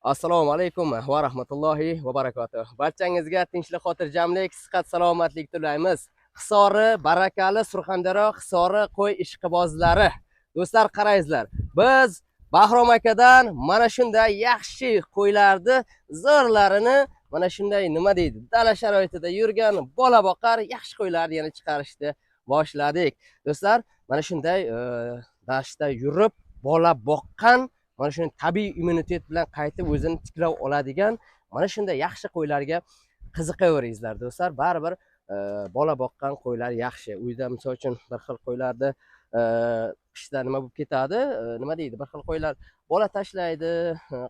Assalomu alaykum va rahmatullohi va barakatuh. Barchangizga tinchlik, xotirjamlik, sihat, salomatlik tilaymiz. Hisori, barakali Surxondaryo Hisori qo'y ishqibozlari. Do'stlar, qarangizlar. Biz Bahrom akadan mana shunday yaxshi qo'ylarni zo'rlarini mana shunday nima deydi, dala sharoitida yurgan bola boqar yaxshi qo'ylarni yana chiqarishni boshladik. Do'stlar, mana shunday dashtda yurib bola boqqan, mana shunday tabiiy immunitet bilan qaytib o'zini tiklab oladigan mana shunday yaxshi qo'ylarga qiziqaveringizlar do'stlar. Baribir bola boqqan qo'ylar yaxshi. Uyda misol uchun bir xil qo'ylarni qishda nima bo'lib ketadi, nima deydi, bir xil qo'ylar bola tashlaydi,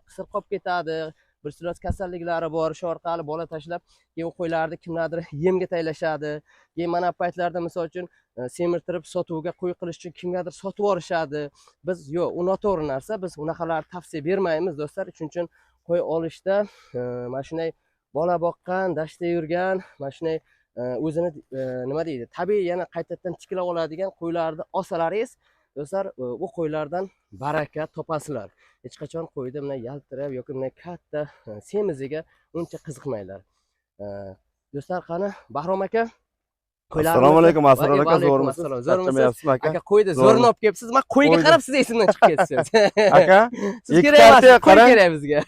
qisir qolib ketadi, bir sirot kasalliklari bor, shu orqali bola tashlab keyin qo'ylarni kimlardir yemga taylashadi. Keyin mana paytlarda misol uchun semirtirib sotuvga qo'y qilish uchun kimgadir sotib yuborishadi. Biz yo'q, u noto'g'ri narsa. Biz unaqalar tavsiya bermaymiz do'stlar. Shuning uchun qo'y olishda mana shunday bola boqqan, dashtda yurgan, mana shunday o'zini nima deydi, tabiiy yana qaytadan tiklab oladigan qo'ylarni olsalaringiz do'stlar, u qo'ylardan baraka topasizlar. Hech qachon qo'yda bunday yaltirab yoki bunday katta semiziga uncha qiziqmanglar. Do'stlar, qani Bahrom aka, Assalomu alaykum, Asror aka, zo'rmisiz? Zo'rmisiz? Aka, qo'yda zo'rni olib kelibsiz. Men qo'yga qarab siz esimdan chiqib ketsiz. Aka, siz kerak emas, qo'y kerak bizga.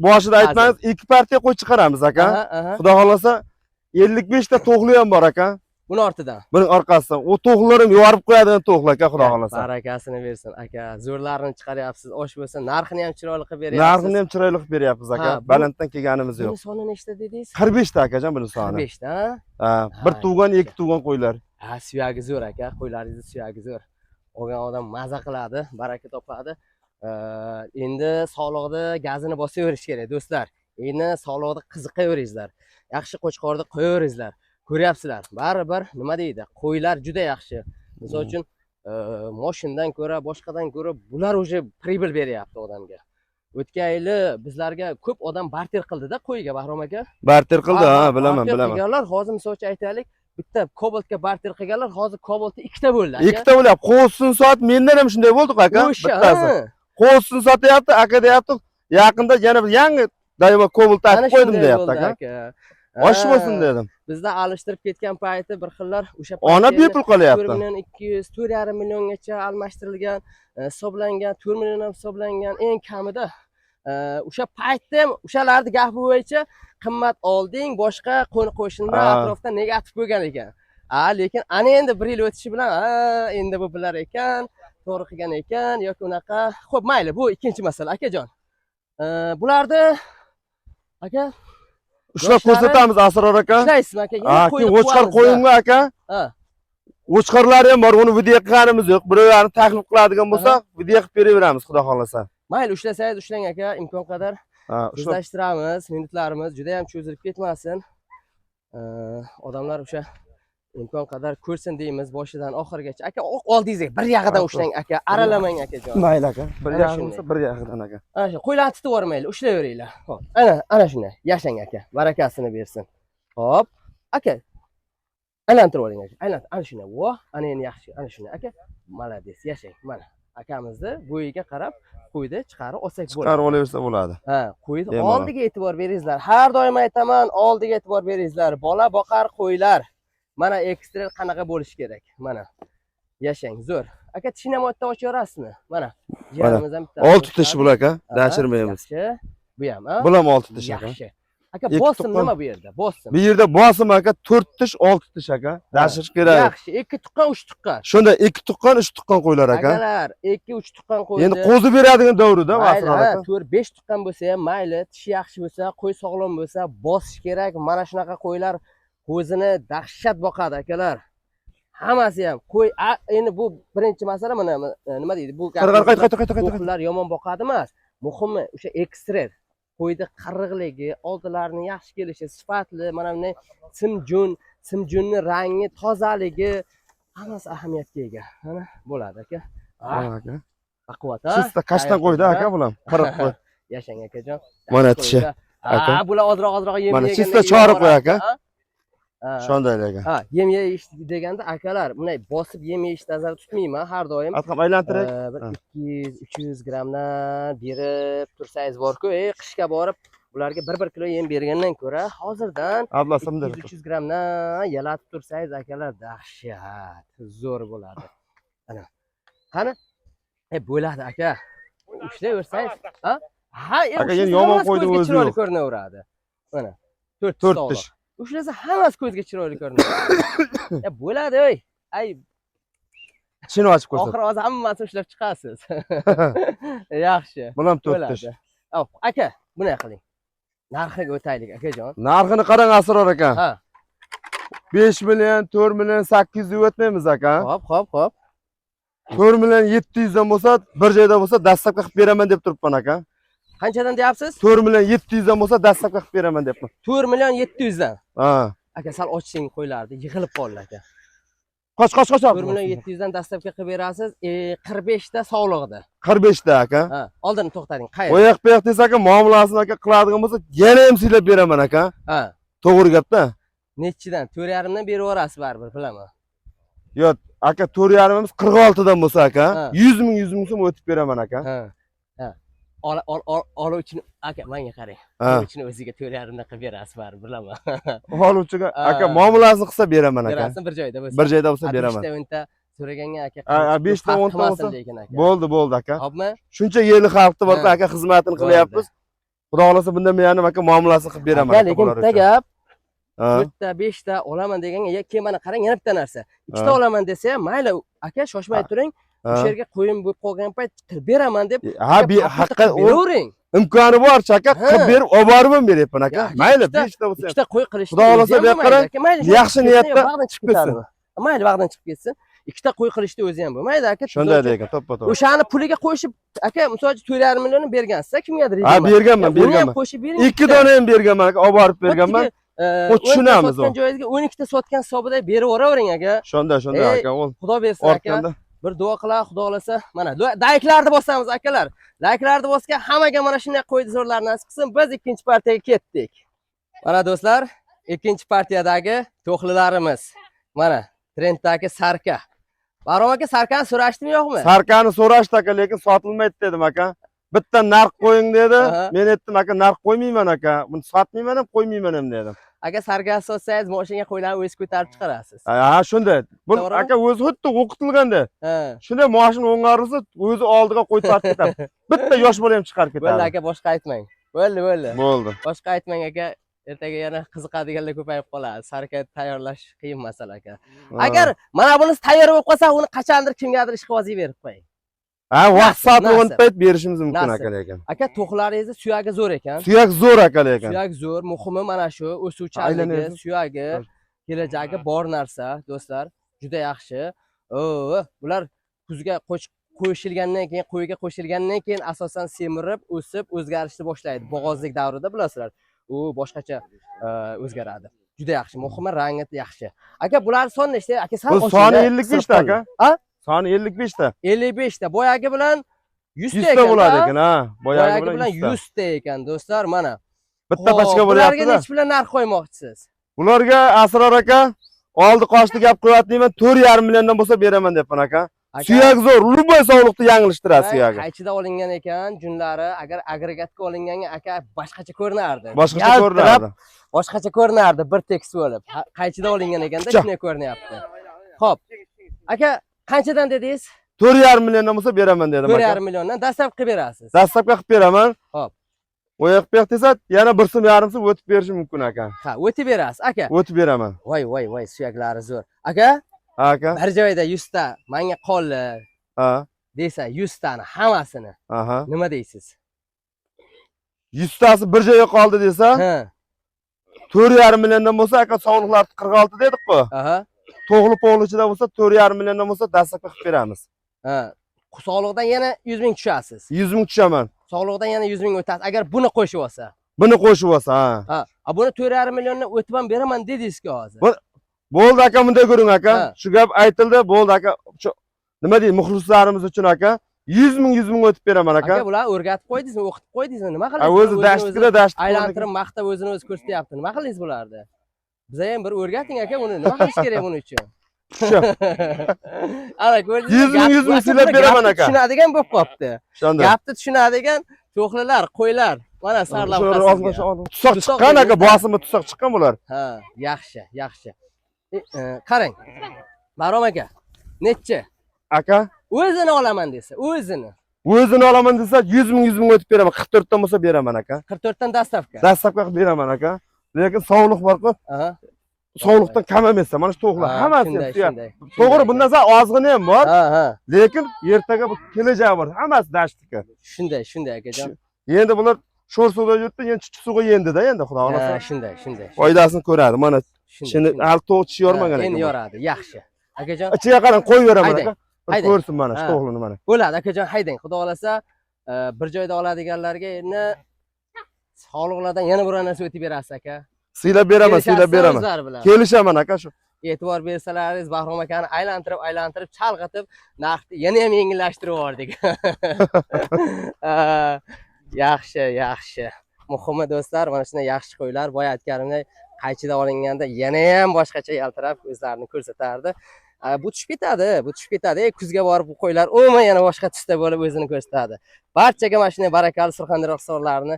Boshida aytmangiz, 2 partiya qo'y chiqaramiz aka. Xudo xolasa 55 ta to'qli ham bor aka. Buni ortidan. Buning orqasidan. O to'qlilar ham yorib qo'yadigan to'qli aka, xudo xolasa. Barakasini bersin aka. Zo'rlarini chiqaryapsiz, osh bo'lsin. Narxini ham chiroyli qilib beryapsiz. Narxini ham chiroyli qilib beryapmiz aka. Balanddan kelganimiz yo'q. Buni soni nechta dedingiz? 45 ta akajon buni soni. 45 ta, ha? Bir tug'an, ikki tug'an qo'ylar. Ha, suyagi zo'r aka. Qo'ylaringiz suyagi zo'r. Olgan odam maza qiladi, baraka topadi. Endi sog'liqni gazini bosaverish kerak do'stlar. Endi sog'liqni qiziqaveringizlar. Yaxshi qo'chqorni qo'yaveringizlar. Ko'ryapsizlar, baribir nima deydi, qo'ylar juda yaxshi. Misol uchun moshindan ko'ra, boshqadan ko'ra bular уже pribel beryapti odamga. O'tgan yili bizlarga ko'p odam barter qildi-da qo'yga, Bahrom aka. Barter qildi, ha, bilaman. Qilganlar, hozir misol uchun aytaylik, bitta Cobaltga barter qilganlar, hozir Cobaltda ikkita bo'ldi aka. Ikkita bo'lyapti. Qo'ssin soat mendan ham shunday bo'ldi aka. Bittasi. Qo'ssin sotyapti, aka deyapti. Yaqinda yana bir yangi doimo Cobalt taqib qo'ydim deyapti aka. Osh bo'lsin dedim. Bizda alishtirib ketgan payti bir xillar o'sha ona bepul qolyapti. 4 million 200, 4,5 milliongacha almashtirilgan, hisoblangan, 4 million ham hisoblangan eng kamida. O'sha paytda ham o'shalarning gapi bo'yicha qimmat olding, boshqa qo'ni-qo'shnilar atrofda negativ bo'lgan ekan. Lekin ana endi 1 yil o'tishi bilan, endi bu bilar ekan, to'g'ri qilgan ekan yoki unaqa. Xo'p, mayli, bu ikkinchi masala akajon. Bularni aka ushlab ko'rsatamiz Asror aka. Ishlaysizmi aka? Keyin o'chqar qo'yingmi aka? O'chqarlari ham bor, uni video qilganimiz yo'q. Birovlarni taklif qiladigan bo'lsa, video qilib beraveramiz, xudo xolasa. Mayli, ushlasangiz ushlang aka, imkon qadar. O'zlashtiramiz, minutlarimiz juda ham cho'zilib ketmasin. Odamlar o'sha imkon qadar ko'rsin deymiz boshidan oxirigacha. Aka, oldingizga bir yog'idan ushlang aka, aralamang akajon. Mayli aka. Bir yog'i bo'lsa bir yog'idan aka. Ana shu qo'ylarni tutib yubormayli, ushlayveringlar. Xo'p. Ana shunday. Yashang aka, barakasini bersin. Xo'p. Aka, aylantirib oling aka. Ana shunday. Vo, ana endi yaxshi. Ana shunday aka. Malades, yashang. Mana akamizni bo'yiga qarab qo'yni chiqarib olsak bo'ladi. Chiqarib olaversa bo'ladi. Ha, qo'yni oldiga e'tibor beringizlar. Har doim aytaman, oldiga e'tibor beringizlar. Bola boqar qo'ylar. Mana ekstrel qanaqa bo'lishi kerak. Mana. Yashang, zo'r. Aka, tishini ham o'tda ochaverasizmi? Mana. Yerimiz ham bitta. 6 tish bu aka, dashirmaymiz. Yaxshi. Bu ham, ha? Bu ham 6 tish aka. Yaxshi. Aka, bosim nima bu yerda? Bosim. Bu yerda bosim aka 4 tish, 6 tish aka. Dashirish kerak. Yaxshi, 2 tuqqan, 3 tuqqan. Shunda 2 tuqqan, 3 tuqqan qo'ylar aka. Akalar, 2-3 tuqqan qo'ydi. Endi qo'zi beradigan davrida Asror aka. 4-5 tuqqan bo'lsa ham mayli, tishi yaxshi bo'lsa, qo'y sog'lom bo'lsa, bosish kerak. Mana shunaqa qo'ylar o'zini dahshat boqadi akalar. Hammasi ham qo'y, endi bu birinchi masala, mana nima deydi? Bu qo'ylar yomon boqadi emas. Muhimi o'sha ekstrer. Qo'yda qirg'iligi, oldilarini yaxshi kelishi, sifatli, mana bunday simjunning rangi, tozaligi hammasi ahamiyatga ega. Mana bo'ladi aka. Aka. Baquvvat, Sizda qashdan qo'ydi aka bular. 40 qo'y. Yashang akajon. Mana tishi. Bular ozroq yem yegan. Mana sizda chori qo'y aka. Shunday ekan. Ha, yem yeyish deganda akalar, bunday bosib yem yeyish nazarda tutmayman har doim. Atqam aylantirak. Bir 200-300 grammdan berib tursangiz bor-ku, qishga borib bularga 1 kilo yem bergandan ko'ra, hozirdan Ablasimdir. 200-300 grammdan yalatib tursangiz akalar, dahshat, zo'r bo'ladi. Ana. Qani? Bo'ladi aka. Ushlayversangiz, ha? Ha, aka endi yomon qo'ydim o'zi chiroyli yo'q. ko'rinaveradi. Mana 4 tish. Ushlasa hammasi ko'zga chiroyli ko'rinadi. Bo'ladi, ey. Ay, Chini ochib ko'rsat. oxir hozir hammasini ushlab chiqasiz. Yaxshi. Bular ham 4 tish. Hop, aka, bunday qiling. Narxiga o'taylik, akajon. Narxini qarang Asror aka. Ha. 5 million, 4 million 800 deb o'tmaymiz aka. Hop. 4 million 700 dan bo'lsa, bir joyda bo'lsa dastlabki qilib beraman deb turibman aka. Qanchadan deyapsiz? 4 million 700 dan bo'lsa dastlabki qilib beraman debman. 4 million 700 dan. Ha. Aka, sal ochsang qo'ylardi, yig'ilib qoldi aka. Qoch. 4 million 700 dan dastlabki qilib berasiz. 45 ta sog'lig'ida. 45 ta aka. Ha, oldin to'xtating. Qayerda? Oyoq bu yoq desa aka, muomalasini aka qiladigan bo'lsa, yana ham siylab beraman aka. Ha. To'g'ri gapda. Nechidan? 4,5 dan berib yuborasiz baribir, bilaman. Yo'q, aka 4,5imiz 46 dan bo'lsa aka, 100 ming so'm o'tib beraman aka. Ha. Oluvchini aka, menga qarang. Oluvchini o'ziga 4,5 dan qilib berasiz baribir, bilaman. Oluvchiga aka muomalasini qilsa beraman aka. Berasiz bir joyda bo'lsa. Bir joyda bo'lsa beraman. 5 ta 10 ta so'raganga aka. 5 ta 10 ta bo'lsa bo'ldi aka. Hopmi? Shuncha yeli xalqni borda aka xizmatini qilyapmiz. Xudo xolasa bunda men aka muomalasini qilib beraman. Lekin bitta gap, 4 ta 5 ta olaman deganga, keyin mana qarang, yana bitta narsa. 2 ta olaman desa, mayli aka, shoshmay turing. O'sha yerga qo'yim bo'lib qolgan payt qilib beraman deb. Ha, haqqa beravering. Imkoni bor aka, qilib berib olib borib beryapman aka. Mayli, 5 ta bo'lsa. 2 ta qo'y qilishdi. Xudo xolasa bu yoqqa yaxshi niyatda chiqib ketadi. Mayli, vaqtdan chiqib ketsin. 2 ta qo'y qilishdi o'zi ham bo'lmaydi aka. Shunday ekan, to'ppa-to'g'ri. O'shani puliga qo'shib aka, masalan 4,5 millionni bergansiz, kimgadir Ha, berganman. Qo'shib bering. 2 dona ham berganman aka, olib borib berganman. O tushunamiz u. Sotgan joyingizga 12 ta sotgan hisobida berib yuboravering aka. Shunday aka, o'l. Xudo bersin aka. Bir duo qilar, Xudo xolasa. Mana layklarni bosamiz akalar. Layklarni bosgan hammaga mana shunday qo'ydi zo'rlar nasib qilsin. Biz ikkinchi partiyaga ketdik. Mana do'stlar, ikkinchi partiyadagi to'xlilarimiz. Mana trenddagi sarka. Barom aka, sarkani so'rashdimi yo'qmi? Sarkani so'rashdi aka, lekin sotilmaydi dedim aka. Bitta narx qo'ying dedi. Men aytdim aka, narx qo'ymayman aka. Buni sotmayman ham, qo'ymayman ham dedim. Aka, sarka sotsangiz, mashinaga qo'ylarni o'zingiz ko'tarib chiqarasiz. Ha, shunday. Bu aka o'zi xuddi o'qitilganda. Shunday mashina o'ng'arilsa, o'zi oldiga qo'yib tortib ketadi. Bitta yosh bola ham chiqarib ketadi. Bo'ldi aka, boshqa aytmang. Bo'ldi. Bo'ldi. Boshqa aytmang aka. Ertaga yana qiziqadiganlar ko'payib qoladi. Sarka tayyorlash qiyin masala aka. Agar mana bunisi tayyor bo'lib qolsa, uni qachondir kimgadir ishqibozga berib qo'ying. Ha, vaqt soati o'tib berishimiz mumkin aka lekin. Aka, to'qlaringizni suyagi zo'r ekan. Suyak zo'r aka lekin. Suyak zo'r, muhimi mana shu o'suvchanligi, suyagi, kelajagi bor narsa, do'stlar. Juda yaxshi. Bular kuzga qo'shilgandan keyin, qo'yga qo'shilgandan keyin asosan semirib, o'sib, o'zgarishni boshlaydi. Bo'g'ozlik davrida bilasizlar. U boshqacha o'zgaradi. Juda yaxshi. Muhimi rangi yaxshi. Aka, bular soni nechta? Aka, soni 55 ta aka. Ha? Soni 55 ta. 55 ta. Boyagi bilan 100 ta ekan. 100 ta bo'ladi ekan, ha. Boyagi bilan 100 ta ekan, do'stlar, mana. Bitta pachka bo'lyapti. Bularga nech bilan narx qo'ymoqchisiz? Bularga Asror aka, oldi qochdi gap qilyapman, 4,5 milliondan bo'lsa beraman debman aka. Suyak zo'r, luboy sog'liqni yanglishtiradi suyagi. Qaychida olingan ekan, junlari, agar agregatga olinganga aka boshqacha ko'rinardi. Boshqacha ko'rinardi. Boshqacha ko'rinardi, bir tekis bo'lib. Qaychida olingan ekanda shunday ko'rinyapti. Xo'p. Aka, qanchadan dedingiz? 4,5 milliondan bo'lsa beraman dedim aka. 4,5 milliondan dastlab qilib berasiz. Dastlabga qilib beraman. Xo'p. Oyoq bu yoq desa, yana 1,5 so'm o'tib berishi mumkin aka. Ha, o'tib berasiz aka. O'tib beraman. Voy, suyaklari zo'r. Aka? Aka. Bir joyda 100 ta menga qoldi. Ha. Desa 100 tani hammasini. Aha. Nima deysiz? 100 tasi bir joyga qoldi desa, 4,5 milliondan bo'lsa aka sog'liqlarni 46 dedik-ku. Aha. To'g'li po'g'lichida bo'lsa 4,5 milliondan bo'lsa dastlabki qilib beramiz. Ha. Sog'liqdan yana 100 ming tushasiz. 100 ming tushaman. Sog'liqdan yana 100 ming o'tasiz. Agar buni qo'shib olsa. Buni qo'shib olsa, ha. Ha, buni 4,5 milliondan o'tib ham beraman dedingiz-ku hozir. Bo'ldi aka, bunday ko'ring aka. Shu gap aytildi, bo'ldi aka. Nima deydi, muxlislarimiz uchun aka, 100 ming o'tib beraman aka. Aka, bular o'rgatib qo'ydingizmi, o'qitib qo'ydingizmi? Nima qildingiz? O'zi dashtida aylantirib maqtab o'zini o'zi ko'rsatyapti. Nima qildingiz bularni? Biza ham bir o'rgating aka buni. Nima qilish kerak buning uchun? Shu. Ana ko'rdingizmi? 100 ming sizlab beraman aka. Tushunadigan bo'lib qopti. Shunda. Gapni tushunadigan to'qlilar, qo'ylar. Mana sarlavhasi. Tusoq chiqqan aka, bosimi tusoq chiqqan bular. Ha, yaxshi, yaxshi. Qarang. Barom aka. Necha? Aka, O'zini olaman desa, o'zini. o'zini olaman desa 100 ming o'tib beraman. 44 dan bo'lsa beraman aka. 44 dan dastavka. Dastavka qilib beraman aka. Lekin sog'liq bor-ku. Aha. Sog'liqdan kam emas. Mana shu to'qlar hammasi shunday. To'g'ri, bundan so'ng ozg'ini ham bor. Ha. Lekin ertaga bu kelajak bor. Hammasi dashtiki. Shunday akajon. Endi bular sho'r suvda yurtdi, endi chuchuk suvga yendi-da endi, xudo xolasa. Ha, shunday. Foydasini ko'radi. Mana shuni hali to'q tishi yormagan ekan. Endi yoradi, yaxshi. Akajon, ichiga qarang, qo'yib beraman aka. Haydang. Ko'rsin mana shu to'g'lini mana. bo'ladi akajon, haydang. Xudo xolasa, bir joyda oladiganlarga endi sog'liqlardan yana bir narsa o'tib berasiz aka. Siylab beraman. Kelishaman aka shu. E'tibor bersalaringiz, Bahrom akani aylantirib, chalg'itib, narxni yana ham yengillashtirib yubordik. Yaxshi. Muhimi do'stlar, mana shunday yaxshi qo'ylar boya aytganimdek qaychida olinganda yana ham boshqacha yaltirab o'zlarini ko'rsatardi. Bu tushib ketadi. Kuzga borib bu qo'ylar umuman yana boshqa tusda bo'lib o'zini ko'rsatadi. Barchaga mana shunday barakali Surxondaryo hisorlarini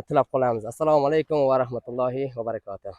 tilab qolamiz. Assalomu alaykum va rahmatullohi va barakatuh.